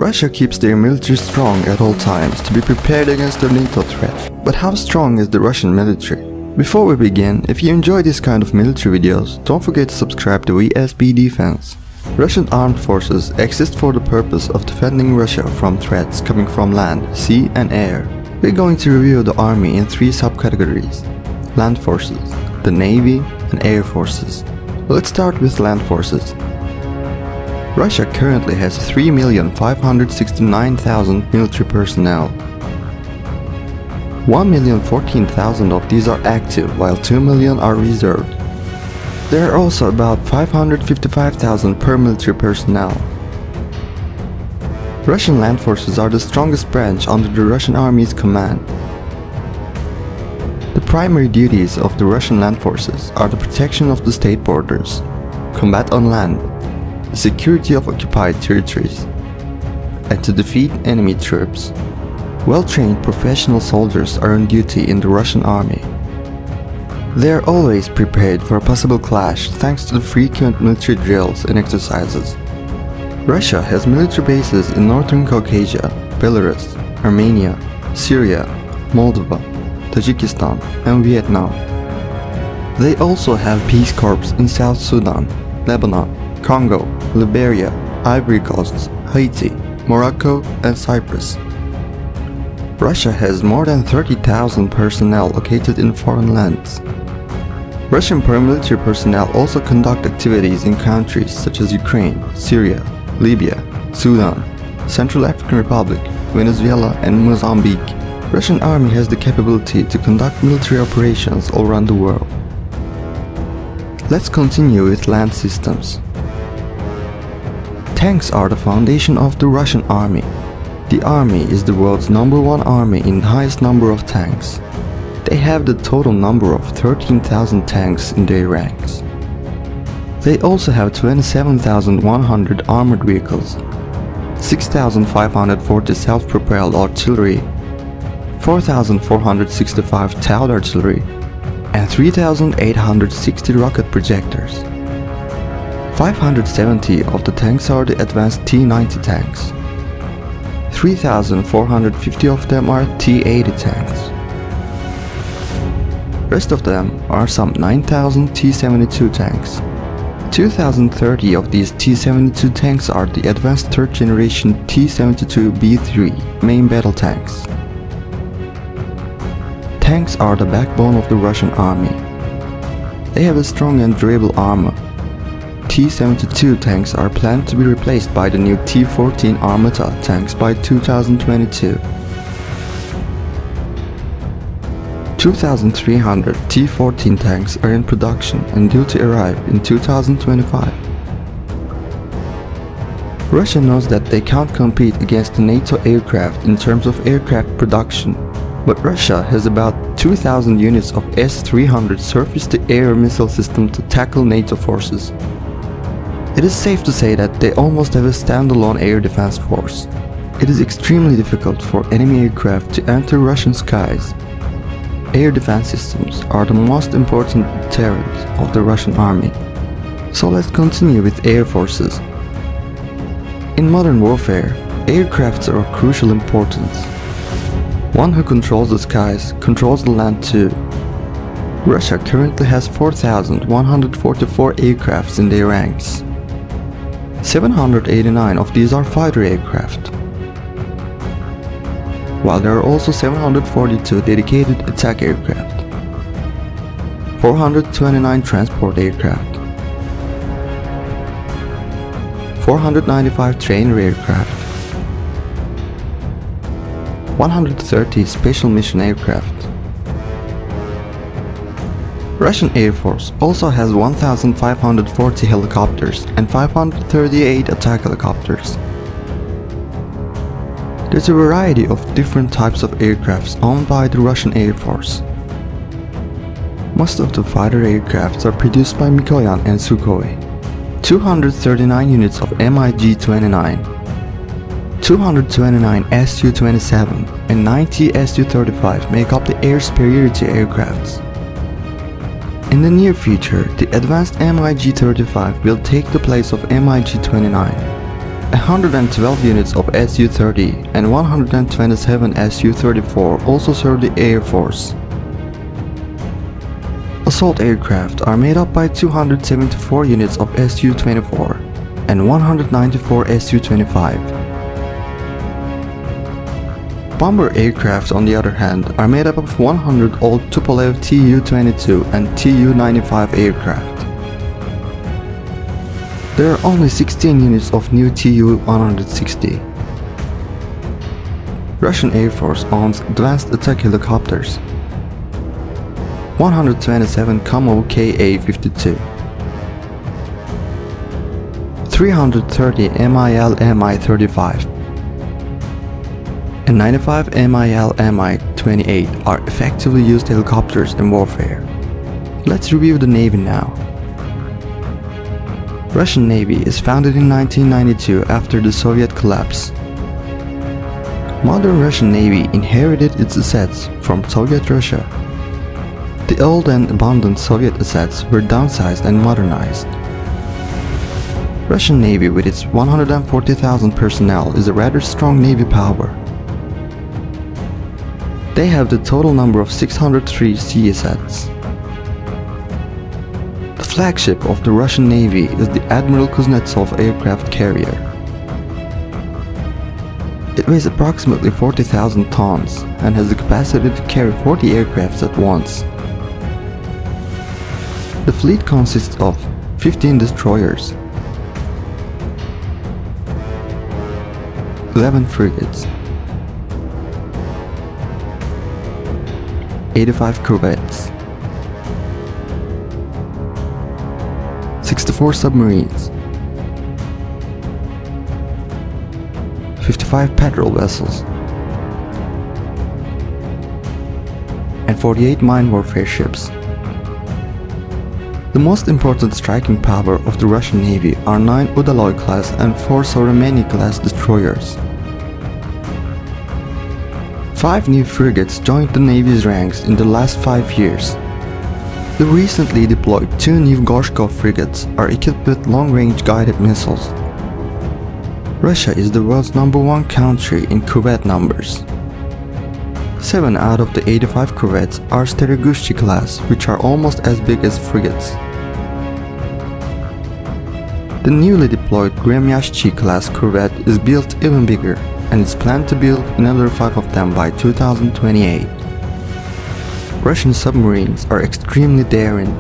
Russia keeps their military strong at all times to be prepared against the NATO threat. But how strong is the Russian military? Before we begin, if you enjoy this kind of military videos, don't forget to subscribe to VSB Defense. Russian armed forces exist for the purpose of defending Russia from threats coming from land, sea and air. We're going to review the army in three subcategories: land forces, the navy and air forces. Let's start with land forces. Russia currently has 3,569,000 military personnel. 1,014,000 of these are active, while 2 million are reserved. There are also about 555,000 paramilitary personnel. Russian land forces are the strongest branch under the Russian Army's command. The primary duties of the Russian land forces are the protection of the state borders, combat on land, the security of occupied territories, and to defeat enemy troops. Well-trained professional soldiers are on duty in the Russian army. They are always prepared for a possible clash thanks to the frequent military drills and exercises. Russia has military bases in northern Caucasia, Belarus, Armenia, Syria, Moldova, Tajikistan, and Vietnam. They also have peace corps in South Sudan, Lebanon, Congo, Liberia, Ivory Coast, Haiti, Morocco, and Cyprus. Russia has more than 30,000 personnel located in foreign lands. Russian paramilitary personnel also conduct activities in countries such as Ukraine, Syria, Libya, Sudan, Central African Republic, Venezuela, and Mozambique. Russian army has the capability to conduct military operations all around the world. Let's continue with land systems. Tanks are the foundation of the Russian army. The army is the world's #1 army in highest number of tanks. They have the total number of 13,000 tanks in their ranks. They also have 27,100 armored vehicles, 6,540 self-propelled artillery, 4,465 towed artillery, and 3,860 rocket projectors. 570 of the tanks are the advanced T-90 tanks. 3,450 of them are T-80 tanks. Rest of them are some 9,000 T-72 tanks. 2,030 of these T-72 tanks are the advanced third generation T-72B3 main battle tanks. Tanks are the backbone of the Russian army. They have a strong and durable armor. T-72 tanks are planned to be replaced by the new T-14 Armata tanks by 2022. 2,300 T-14 tanks are in production and due to arrive in 2025. Russia knows that they can't compete against the NATO aircraft in terms of aircraft production, but Russia has about 2,000 units of S-300 surface-to-air missile system to tackle NATO forces. It is safe to say that they almost have a standalone air defense force. It is extremely difficult for enemy aircraft to enter Russian skies. Air defense systems are the most important deterrent of the Russian army. So let's continue with air forces. In modern warfare, aircrafts are of crucial importance. One who controls the skies controls the land too. Russia currently has 4,144 aircrafts in their ranks. 789 of these are fighter aircraft, while there are also 742 dedicated attack aircraft, 429 transport aircraft, 495 trainer aircraft, 130 special mission aircraft. Russian Air Force also has 1,540 helicopters and 538 attack helicopters. There's a variety of different types of aircrafts owned by the Russian Air Force. Most of the fighter aircrafts are produced by Mikoyan and Sukhoi. 239 units of MiG-29, 229 Su-27 and 90 Su-35 make up the air superiority aircrafts. In the near future, the advanced MiG-35 will take the place of MiG-29. 112 units of Su-30 and 127 Su-34 also serve the Air Force. Assault aircraft are made up by 274 units of Su-24 and 194 Su-25. Bomber aircraft, on the other hand, are made up of 100 old Tupolev Tu-22 and Tu-95 aircraft. There are only 16 units of new Tu-160. Russian Air Force owns advanced attack helicopters. 127 Kamov Ka-52, 330 MiL-Mi-35, and 95 MiL-Mi-28 are effectively used helicopters in warfare. Let's review the Navy now. Russian Navy is founded in 1992 after the Soviet collapse. Modern Russian Navy inherited its assets from Soviet Russia. The old and abundant Soviet assets were downsized and modernized. Russian Navy with its 140,000 personnel is a rather strong Navy power. They have the total number of 603 sea assets. The flagship of the Russian Navy is the Admiral Kuznetsov aircraft carrier. It weighs approximately 40,000 tons and has the capacity to carry 40 aircrafts at once. The fleet consists of 15 destroyers, 11 frigates, 85 corvettes, 64 submarines, 55 patrol vessels, and 48 mine warfare ships. The most important striking power of the Russian Navy are 9 Udaloy-class and 4 Sovremeny-class destroyers. 5 new frigates joined the Navy's ranks in the last 5 years. The recently deployed 2 new Gorshkov frigates are equipped with long-range guided missiles. Russia is the world's #1 country in corvette numbers. 7 out of the 85 corvettes are Steregushchi class, which are almost as big as frigates. The newly deployed Gremyashchi class corvette is built even bigger, and it's planned to build another 5 of them by 2028. Russian submarines are extremely daring.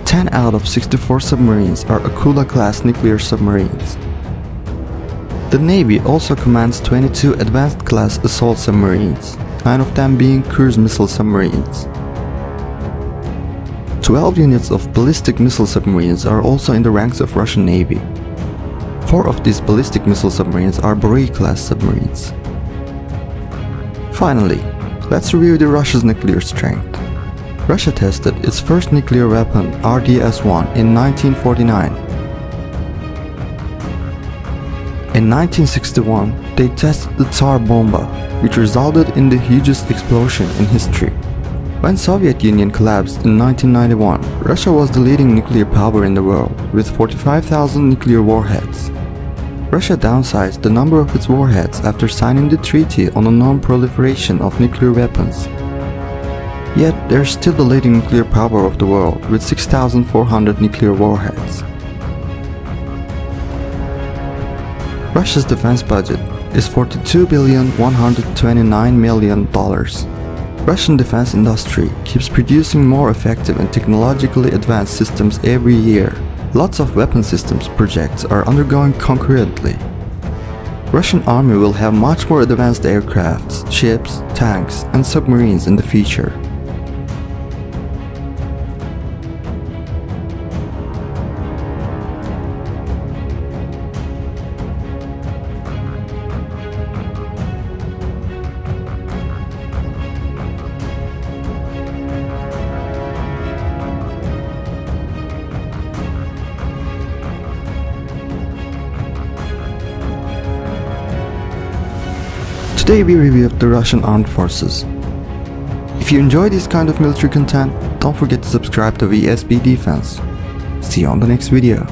10 out of 64 submarines are Akula-class nuclear submarines. The Navy also commands 22 advanced-class assault submarines, 9 of them being cruise missile submarines. 12 units of ballistic missile submarines are also in the ranks of Russian Navy. 4 of these ballistic missile submarines are Bory-class submarines. Finally, let's review Russia's nuclear strength. Russia tested its first nuclear weapon, RDS-1, in 1949. In 1961, they tested the Tsar Bomba, which resulted in the hugest explosion in history. When Soviet Union collapsed in 1991, Russia was the leading nuclear power in the world, with 45,000 nuclear warheads. Russia downsized the number of its warheads after signing the Treaty on the Non-Proliferation of Nuclear Weapons. Yet, they're still the leading nuclear power of the world, with 6,400 nuclear warheads. Russia's defense budget is $42,129 million. Russian defense industry keeps producing more effective and technologically advanced systems every year. Lots of weapon systems projects are undergoing concurrently. Russian army will have much more advanced aircrafts, ships, tanks, and submarines in the future. Today we reviewed the Russian armed forces. If you enjoy this kind of military content, don't forget to subscribe to VSB Defense. See you on the next video.